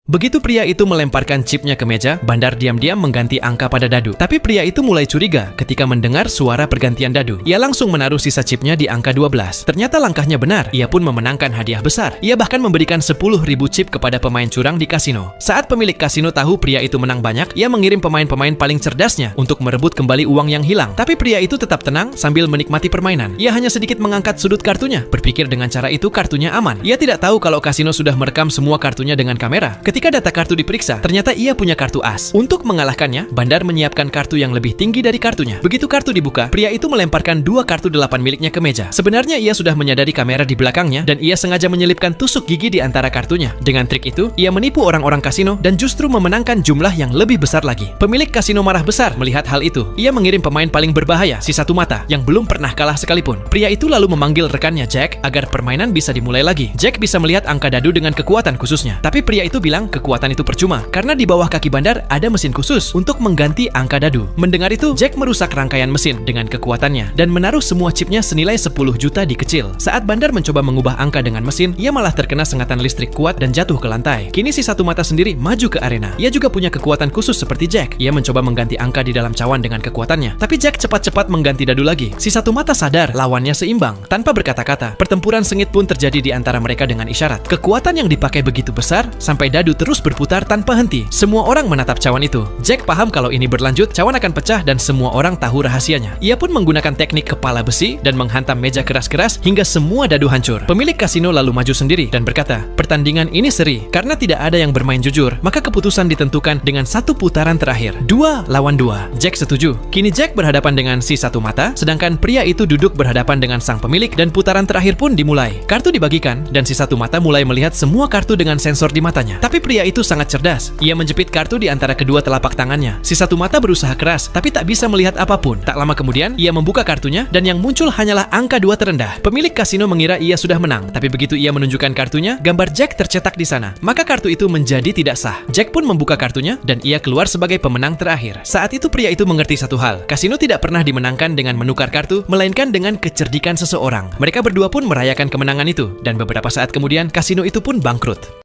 Begitu pria itu melemparkan chipnya ke meja, Bandar diam-diam mengganti angka pada dadu. Tapi pria itu mulai curiga ketika mendengar suara pergantian dadu. Ia langsung menaruh sisa chipnya di angka 12. Ternyata langkahnya benar, ia pun memenangkan hadiah besar. Ia bahkan memberikan 10.000 chip kepada pemain curang di kasino. Saat pemilik kasino tahu pria itu menang banyak, ia mengirim pemain-pemain paling cerdasnya untuk merebut kembali uang yang hilang. Tapi pria itu tetap tenang sambil menikmati permainan. Ia hanya sedikit mengangkat sudut kartunya, berpikir dengan cara itu kartunya aman. Ia tidak tahu kalau kasino sudah merekam semua kartunya dengan kamera. Ketika data kartu diperiksa, ternyata ia punya kartu as. Untuk mengalahkannya, Bandar menyiapkan kartu yang lebih tinggi dari kartunya. Begitu kartu dibuka, pria itu melemparkan 2 kartu 8 miliknya ke meja. Sebenarnya ia sudah menyadari kamera di belakangnya dan ia sengaja menyelipkan tusuk gigi di antara kartunya. Dengan trik itu, ia menipu orang-orang kasino dan justru memenangkan jumlah yang lebih besar lagi. Pemilik kasino marah besar melihat hal itu. Ia mengirim pemain paling berbahaya, si satu mata, yang belum pernah kalah sekalipun. Pria itu lalu memanggil rekannya Jack agar permainan bisa dimulai lagi. Jack bisa melihat angka dadu dengan kekuatan khususnya. Tapi pria itu bilang kekuatan itu percuma, karena di bawah kaki Bandar ada mesin khusus untuk mengganti angka dadu. Mendengar itu, Jack merusak rangkaian mesin dengan kekuatannya dan menaruh semua chipnya senilai 10 juta di kecil. Saat Bandar mencoba mengubah angka dengan mesin, ia malah terkena sengatan listrik kuat dan jatuh ke lantai. Kini si satu mata sendiri maju ke arena. Ia juga punya kekuatan khusus seperti Jack. Ia mencoba mengganti angka di dalam cawan dengan kekuatannya. Tapi Jack cepat-cepat mengganti dadu lagi. Si satu mata sadar lawannya seimbang. Tanpa berkata-kata, pertempuran sengit pun terjadi di antara mereka dengan isyarat. Kekuatan yang dipakai begitu besar sampai dadu terus berputar tanpa henti. Semua orang menatap cawan itu. Jack paham kalau ini berlanjut, cawan akan pecah dan semua orang tahu rahasianya. Ia pun menggunakan teknik kepala besi dan menghantam meja keras-keras hingga semua dadu hancur. Pemilik kasino lalu maju sendiri dan berkata, pertandingan ini seri. Karena tidak ada yang bermain jujur, maka keputusan ditentukan dengan 1 putaran terakhir. 2 lawan 2. Jack setuju. Kini Jack berhadapan dengan si satu mata, sedangkan pria itu duduk berhadapan dengan sang pemilik dan putaran terakhir pun dimulai. Kartu dibagikan dan si satu mata mulai melihat semua kartu dengan sensor di matanya. Tapi pria itu sangat cerdas. Ia menjepit kartu di antara kedua telapak tangannya. Si satu mata berusaha keras, tapi tak bisa melihat apapun. Tak lama kemudian, ia membuka kartunya dan yang muncul hanyalah angka 2 terendah. Pemilik kasino mengira ia sudah menang, tapi begitu ia menunjukkan kartunya, gambar Jack tercetak di sana. Maka kartu itu menjadi tidak sah. Jack pun membuka kartunya dan ia keluar sebagai pemenang terakhir. Saat itu pria itu mengerti satu hal. Kasino tidak pernah dimenangkan dengan menukar kartu, melainkan dengan kecerdikan seseorang. Mereka berdua pun merayakan kemenangan itu dan beberapa saat kemudian kasino itu pun bangkrut.